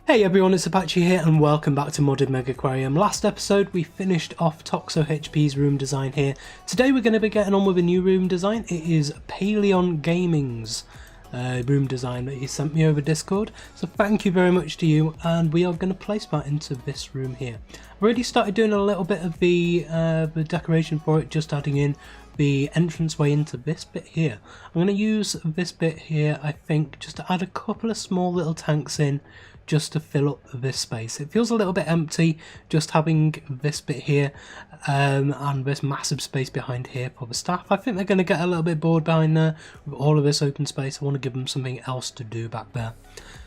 Hey everyone, it's Apache here and welcome back to Modded Megaquarium. Last episode we finished off Toxo HP's room design here. Today we're going to be getting on with a new room design. It is PaleonGaming's room design that he sent me over Discord. So thank you very much to you, and we are going to place that into this room here. I've already started doing a little bit of the decoration for it, just adding in the entranceway into this bit here. I'm going to use this bit here, I think, just to add a couple of small little tanks in, just to fill up this space. It feels a little bit empty just having this bit here and this massive space behind here for the staff. I think they're going to get a little bit bored behind there with all of this open space. I want to give them something else to do back there.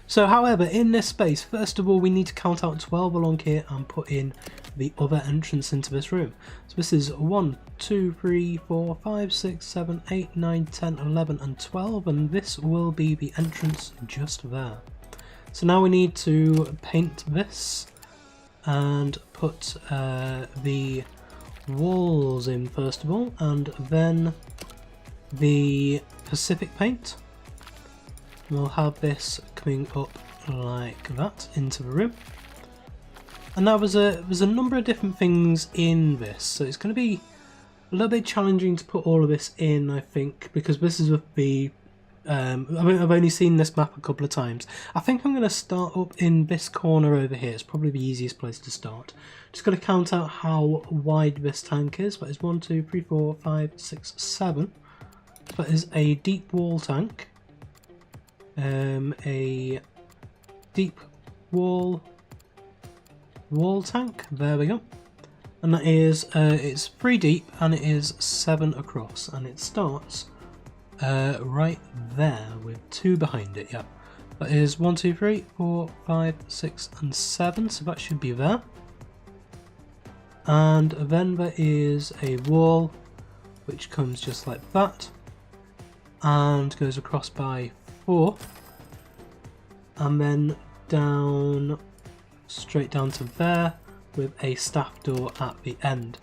So however, in this space, first of all we need to count out 12 along here and put in the other entrance into this room. So this is 1, 2, 3, 4, 5, 6, 7, 8, 9, 10, 11 and 12, and this will be the entrance just there. So now we need to paint this and put the walls in first of all, and then the Pacific paint. We'll have this coming up like that into the room. And now there's a number of different things in this, so it's going to be a little bit challenging to put all of this in, I think, because this is with the I've only seen this map a couple of times. I think I'm going to start up in this corner over here. It's probably the easiest place to start. Just going to count out how wide this tank is. That is 1, 2, 3, 4, 5, 6, 7. That is a deep wall tank. A deep wall tank. There we go. And that is it's 3 deep and it is 7 across, and it starts right there with 2 behind it. Yeah, that is 1, 2, 3, 4, 5, 6 and 7, so that should be there. And then there is a wall which comes just like that and goes across by 4, and then down, straight down to there with a staff door at the end.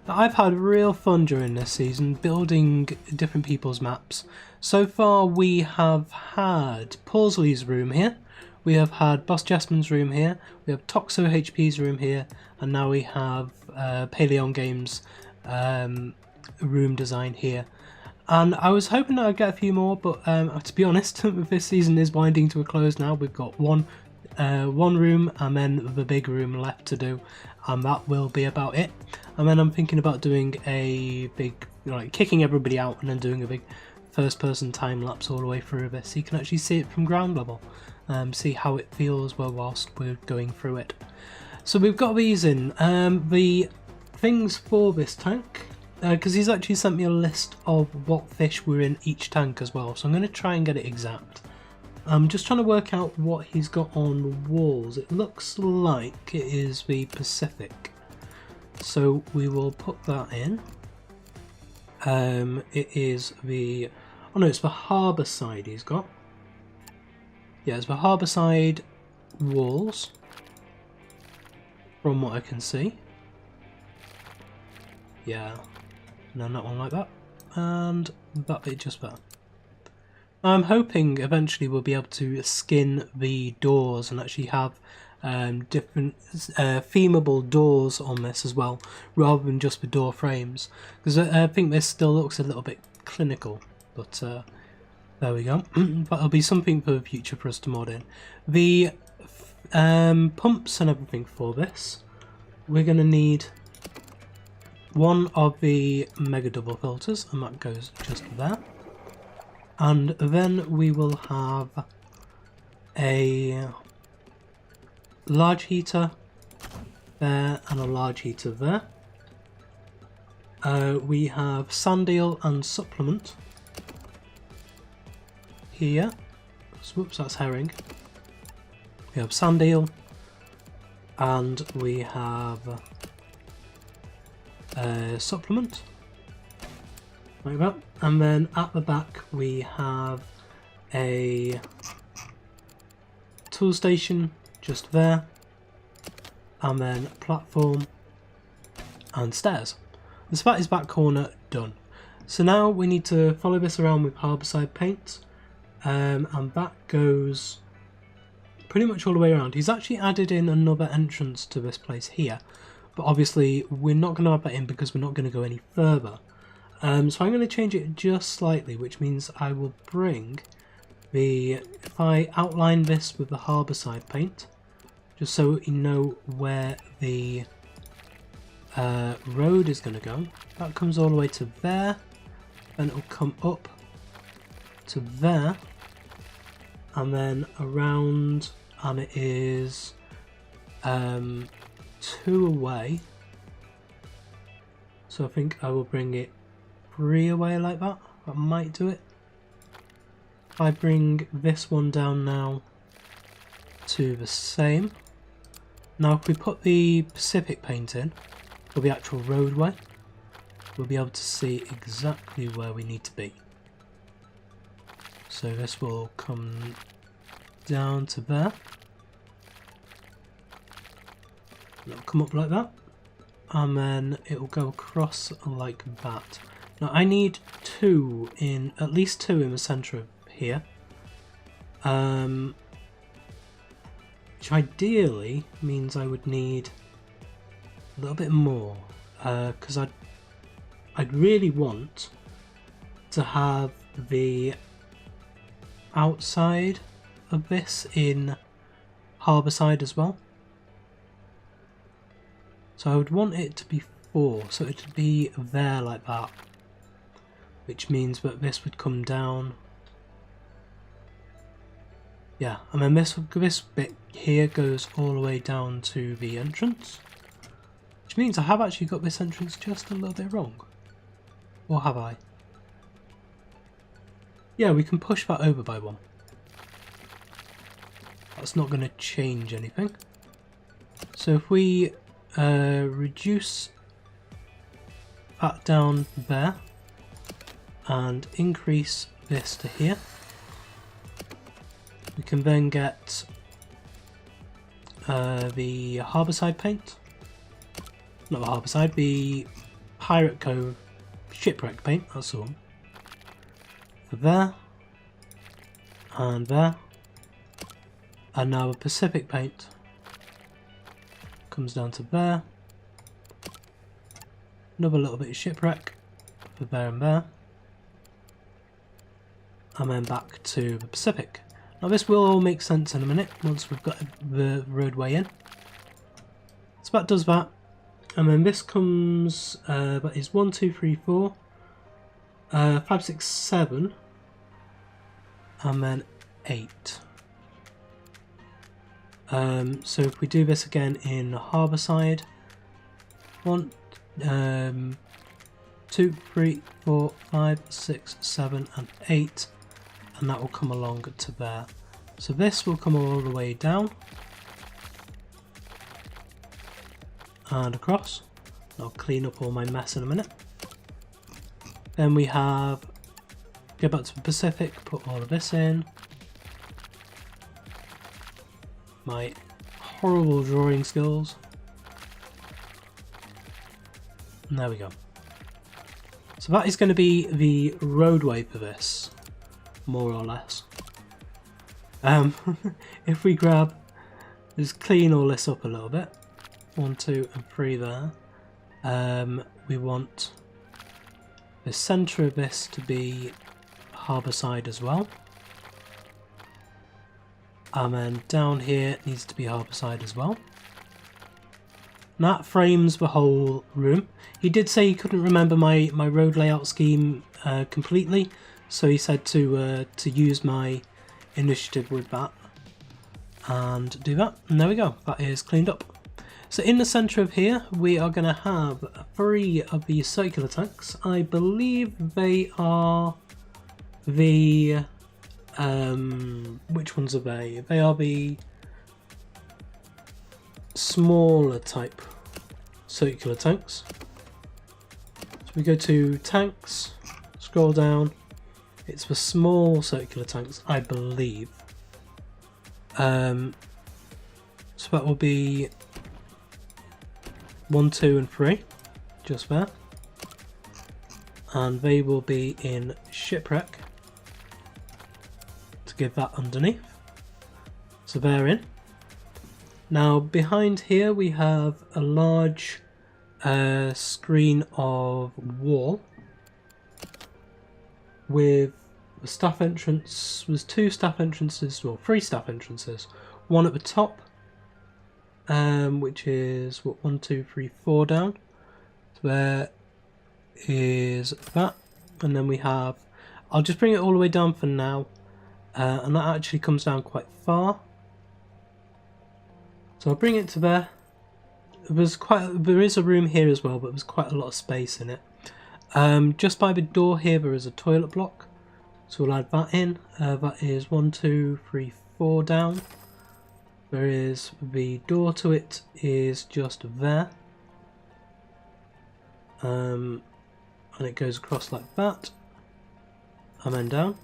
I've had real fun during this season building different people's maps. So far we have had Paulsley's room here, we have had Boss Jasmine's room here, we have Toxo HP's room here, and now we have PaleonGames room design here. And I was hoping that I'd get a few more, but to be honest, this season is winding to a close now. We've got one room and then the big room left to do, and that will be about it. And then I'm thinking about doing a big, like, kicking everybody out and then doing a big first person time lapse all the way through this, so you can actually see it from ground level, see how it feels whilst we're going through it. So we've got these in, the things for this tank, because he's actually sent me a list of what fish were in each tank as well, so I'm going to try and get it exact. I'm just trying to work out what he's got on the walls. It looks like it is the Pacific, so we will put that in. It is the, oh no, it's the harbour side he's got. Yeah, it's the harbour side walls, from what I can see. Yeah, no, not one like that, and that bit just there. I'm hoping eventually we'll be able to skin the doors and actually have different themable doors on this as well, rather than just the door frames, because I think this still looks a little bit clinical, but there we go. That'll be something for the future for us to mod in. The pumps and everything for this, we're going to need one of the mega double filters, and that goes just there. And then we will have a large heater there and a large heater there. We have sand eel and supplement here. Whoops, that's herring. We have sand eel, and we have supplement. Like that. And then at the back we have a tool station just there, and then a platform and stairs. And so that is back corner done. So now we need to follow this around with harbourside paint, and that goes pretty much all the way around. He's actually added in another entrance to this place here, but obviously we're not going to add that in because we're not going to go any further. So I'm going to change it just slightly, which means I will bring the, if I outline this with the harbour side paint, just so you know where the road is going to go. That comes all the way to there, then it'll come up to there, and then around, and it is 2 away. So I think I will bring it 3 away like that. That might do it. If I bring this one down now to the same. Now if we put the Pacific paint in, for the actual roadway, we'll be able to see exactly where we need to be. So this will come down to there. It'll come up like that, and then it will go across like that. Now I need at least two in the centre of here, which ideally means I would need a little bit more, because I'd really want to have the outside of this in harbour side as well. So I would want it to be 4, so it would be there like that, which means that this would come down. Yeah, and then this bit here goes all the way down to the entrance, which means I have actually got this entrance just a little bit wrong. Or have I? Yeah, we can push that over by 1. That's not going to change anything. So if we reduce that down there and increase this to here, we can then get the harbour side paint. Not the harbour side, the Pirate Cove shipwreck paint, that's the one. For there, and there, and now the Pacific paint comes down to there. Another little bit of shipwreck for there and there, and then back to the Pacific. Now this will all make sense in a minute once we've got the roadway in. So that does that, and then this comes, that is 1, 2, 3, 4, 5, 6, 7, and then 8. So if we do this again in harbour side, 1, 2, 3, 4, 5, 6, 7 and 8, and that will come along to there. So this will come all the way down and across. I'll clean up all my mess in a minute. Then we have, go back to the Pacific, put all of this in. My horrible drawing skills. And there we go. So that is going to be the roadway for this, more or less. If we grab, just clean all this up a little bit. 1, 2 and 3 there. We want the centre of this to be harbour side as well. And then down here needs to be harbour side as well. And that frames the whole room. He did say he couldn't remember my road layout scheme completely, so he said to use my initiative with that and do that. And there we go, that is cleaned up. So in the centre of here we are going to have 3 of these circular tanks. I believe they are the which ones are they? They are the smaller type circular tanks. So we go to tanks, scroll down, it's the small circular tanks, I believe. So that will be 1, 2 and 3, just there. And they will be in shipwreck, to give that underneath. So they're in. Now behind here we have a large screen of wall with the staff entrance. There's two staff entrances, well, three staff entrances. One at the top, which is what, 1, 2, 3, 4 down. So there is that, and then we have. I'll just bring it all the way down for now, and that actually comes down quite far. So I'll bring it to there. There is a room here as well, but there's quite a lot of space in it. Just by the door here there is a toilet block, so we'll add that in. That is 1, 2, 3, 4 down. There is the door to it is just there, and it goes across like that, and then down,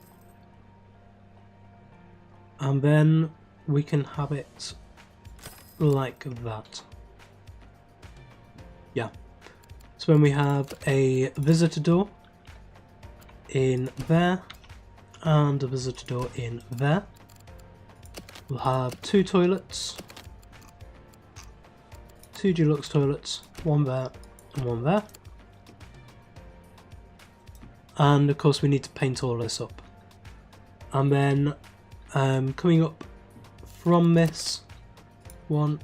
and then we can have it like that. Yeah. So when we have a visitor door in there and a visitor door in there, we'll have 2 toilets, 2 deluxe toilets, 1 there and 1 there. And of course we need to paint all this up. And then coming up from this, 1,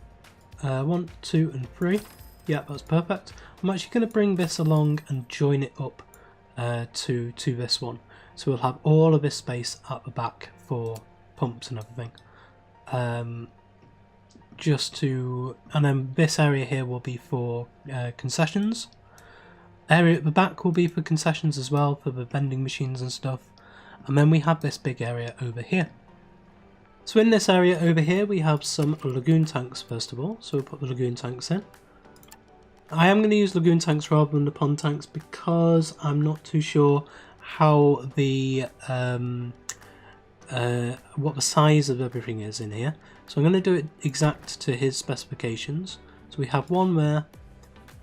2 and 3. Yeah, that's perfect. I'm actually going to bring this along and join it up to this one. So we'll have all of this space at the back for pumps and everything. And then this area here will be for concessions. Area at the back will be for concessions as well, for the vending machines and stuff. And then we have this big area over here. So in this area over here we have some lagoon tanks first of all, so we'll put the lagoon tanks in. I am going to use lagoon tanks rather than the pond tanks because I'm not too sure how the what the size of everything is in here. So I'm going to do it exact to his specifications. So we have one there,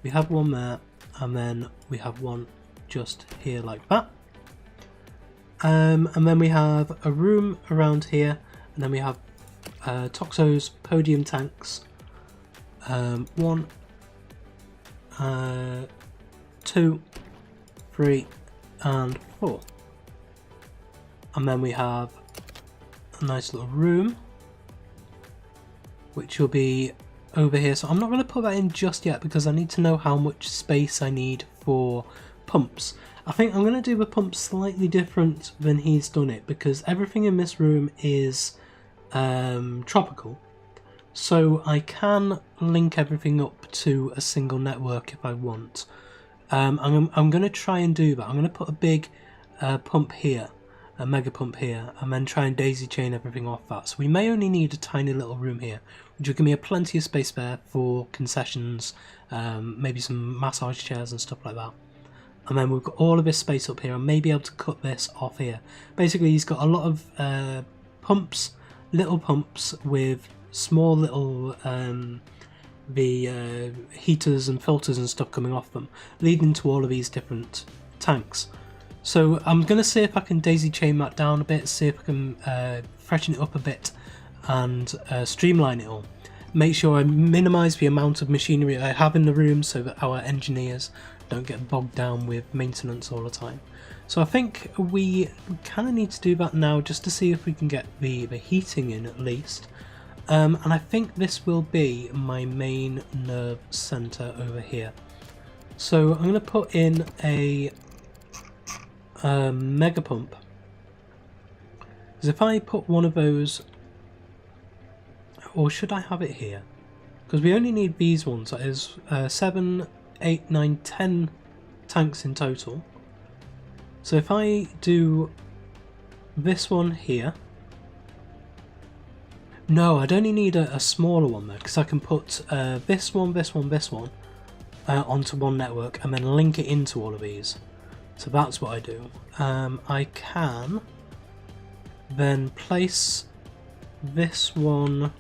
we have one there, and then we have one just here like that. And then we have a room around here, and then we have Toxo's podium tanks. 1, 2, 3 and 4. And then we have a nice little room which will be over here. So I'm not going to put that in just yet because I need to know how much space I need for pumps. I think I'm going to do the pumps slightly different than he's done it because everything in this room is tropical. So I can link everything up to a single network if I want. I'm going to try and do that. I'm going to put a big pump here, a mega pump here, and then try and daisy chain everything off that. So we may only need a tiny little room here, which will give me a plenty of space there for concessions, maybe some massage chairs and stuff like that. And then we've got all of this space up here. I may be able to cut this off here. Basically, he's got a lot of pumps, little pumps with small little heaters and filters and stuff coming off them, leading to all of these different tanks. So I'm going to see if I can daisy chain that down a bit, see if I can freshen it up a bit and streamline it all. Make sure I minimise the amount of machinery I have in the room so that our engineers don't get bogged down with maintenance all the time. So I think we kind of need to do that now just to see if we can get the heating in at least. And I think this will be my main nerve centre over here. So I'm going to put in a mega pump. Because if I put one of those, or should I have it here? Because we only need these ones, that is 7, 8, 9, 10 tanks in total. So if I do this one here, no, I'd only need a smaller one though, because I can put this one, this one, this one onto one network and then link it into all of these. So that's what I do. I can then place this one,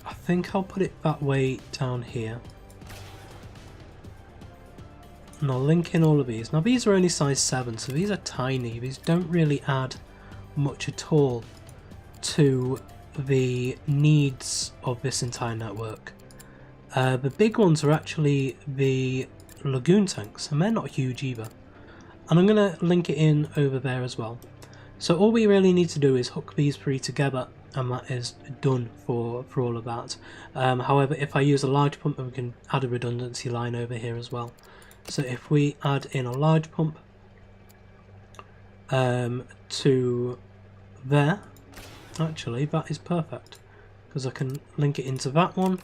I think I'll put it that way down here. And I'll link in all of these. Now these are only size 7, so these are tiny. These don't really add much at all to the needs of this entire network. The big ones are actually the lagoon tanks, and they're not huge either. And I'm going to link it in over there as well. So all we really need to do is hook these three together, and that is done for all of that. However, if I use a large pump, then we can add a redundancy line over here as well. So if we add in a large pump to there, actually that is perfect, because I can link it into that one,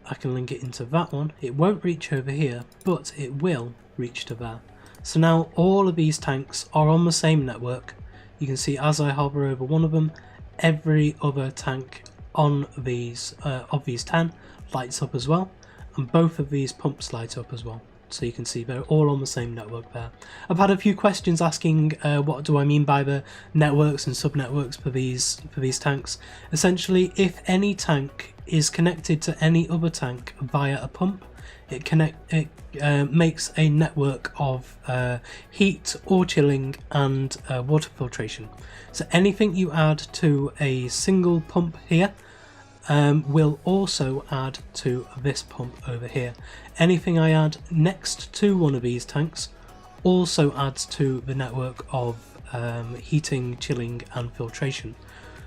I can link it into that one. It won't reach over here, but it will reach to there. So now all of these tanks are on the same network. You can see as I hover over one of them, every other tank on these of these 10 lights up as well, and both of these pumps light up as well. So you can see they're all on the same network there. I've had a few questions asking what do I mean by the networks and subnetworks for these tanks. Essentially, if any tank is connected to any other tank via a pump, it makes a network of heat or chilling and water filtration. So anything you add to a single pump here will also add to this pump over here. Anything I add next to one of these tanks also adds to the network of heating, chilling and filtration.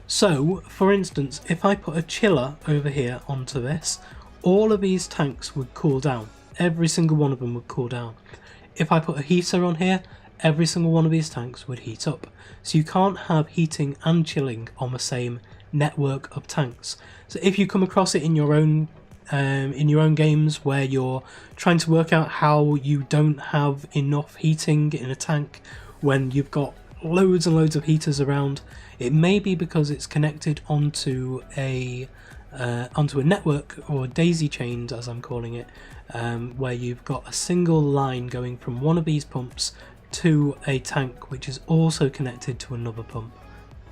So for instance, if I put a chiller over here onto this, all of these tanks would cool down. Every single one of them would cool down. If I put a heater on here, every single one of these tanks would heat up. So you can't have heating and chilling on the same network of tanks. So if you come across it in your own games where you're trying to work out how you don't have enough heating in a tank when you've got loads and loads of heaters around, it may be because it's connected onto a network, or daisy chained as I'm calling it, where you've got a single line going from one of these pumps to a tank which is also connected to another pump.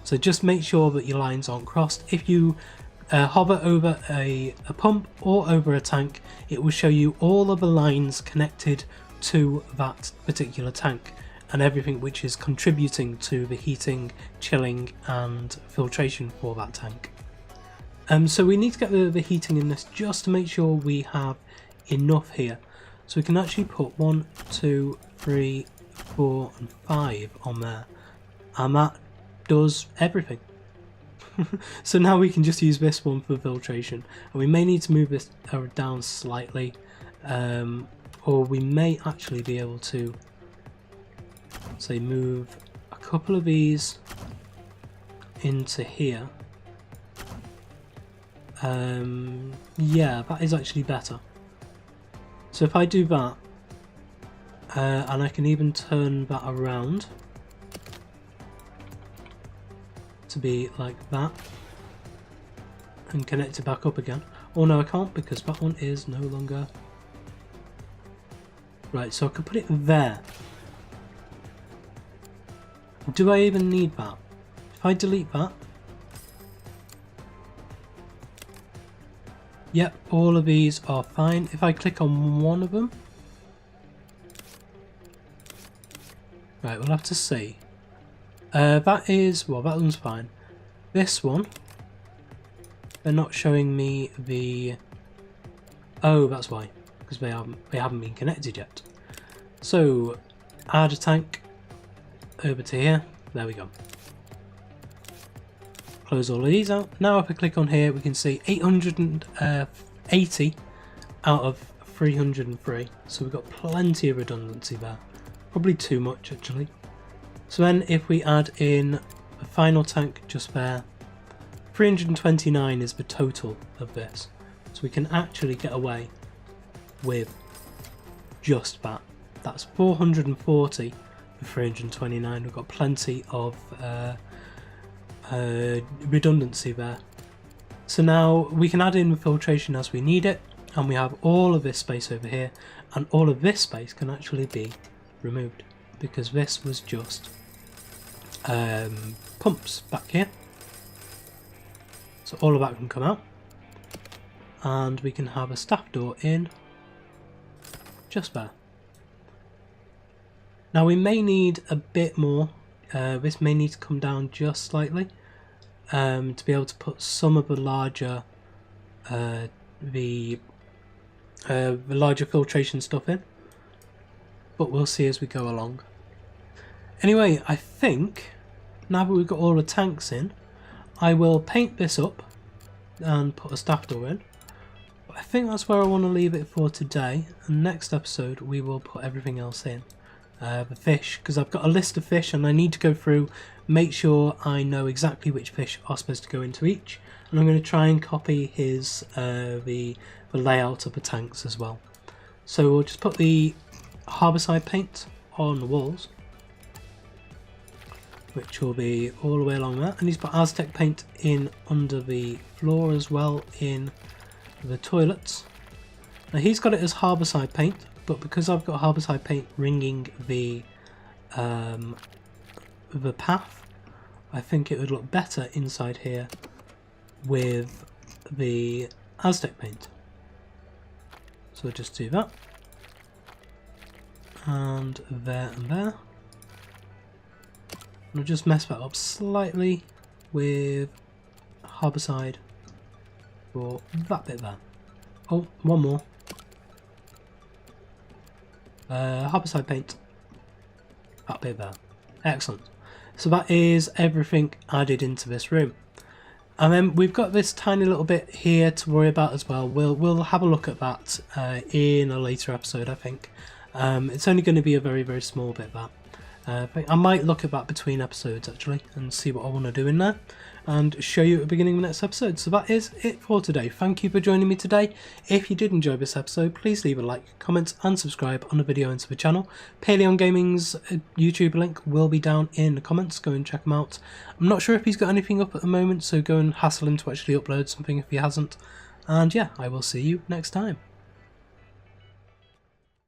So just make sure that your lines aren't crossed. If you hover over a pump or over a tank, it will show you all of the lines connected to that particular tank and everything which is contributing to the heating, chilling and filtration for that tank. So we need to get the heating in this just to make sure we have enough here. So we can actually put 1, 2, 3, 4 and 5 on there, and that does everything. So now we can just use this one for filtration, and we may need to move this down slightly, or we may actually be able to say move a couple of these into here. Yeah, that is actually better. So if I do that, and I can even turn that around to be like that and connect it back up again. Oh no, I can't, because that one is no longer right. So I could put it there. Do I even need that? If I delete that, yep, all of these are fine. If I click on one of them, right, we'll have to see. That is, well, that one's fine. This one, they're not showing me the, oh, that's why, because they haven't been connected yet. So add a tank over to here. There we go. Close all of these out. Now if I click on here, we can see 880 out of 303. So we've got plenty of redundancy there. Probably too much actually. So then if we add in a final tank just there, 329 is the total of this. So we can actually get away with just that. That's 440 for 329. We've got plenty of redundancy there. So now we can add in filtration as we need it, and we have all of this space over here, and all of this space can actually be removed because this was just pumps back here. So all of that can come out, and we can have a staff door in just there. Now we may need a bit more. This may need to come down just slightly. to be able to put some of the larger the larger filtration stuff in, but we'll see as we go along. Anyway, I think now that we've got all the tanks in, I will paint this up and put a staff door in. But I think that's where I want to leave it for today, and next episode we will put everything else in. The fish, because I've got a list of fish and I need to go through, make sure I know exactly which fish are supposed to go into each, and I'm going to try and copy his the layout of the tanks as well. So we'll just put the harbourside paint on the walls, which will be all the way along that, and he's put Aztec paint in under the floor as well in the toilets. Now he's got it as harbourside paint, but because I've got harbourside paint ringing the path, I think it would look better inside here with the Aztec paint. So we'll just do that, and there and there. I'll just mess that up slightly with harbourside for that bit there. Oh, one more. Harbourside paint. That bit there. Excellent. So that is everything added into this room. And then we've got this tiny little bit here to worry about as well. We'll have a look at that in a later episode, I think. It's only going to be a very, very small bit, that. I might look at that between episodes actually and see what I want to do in there and show you at the beginning of the next episode. So that is it for today. Thank you for joining me today. If you did enjoy this episode, please leave a like, comment and subscribe on the video and to the channel. PaleonGaming's YouTube link will be down in the comments. Go and check him out. I'm not sure if he's got anything up at the moment, so go and hassle him to actually upload something if he hasn't. And yeah, I will see you next time.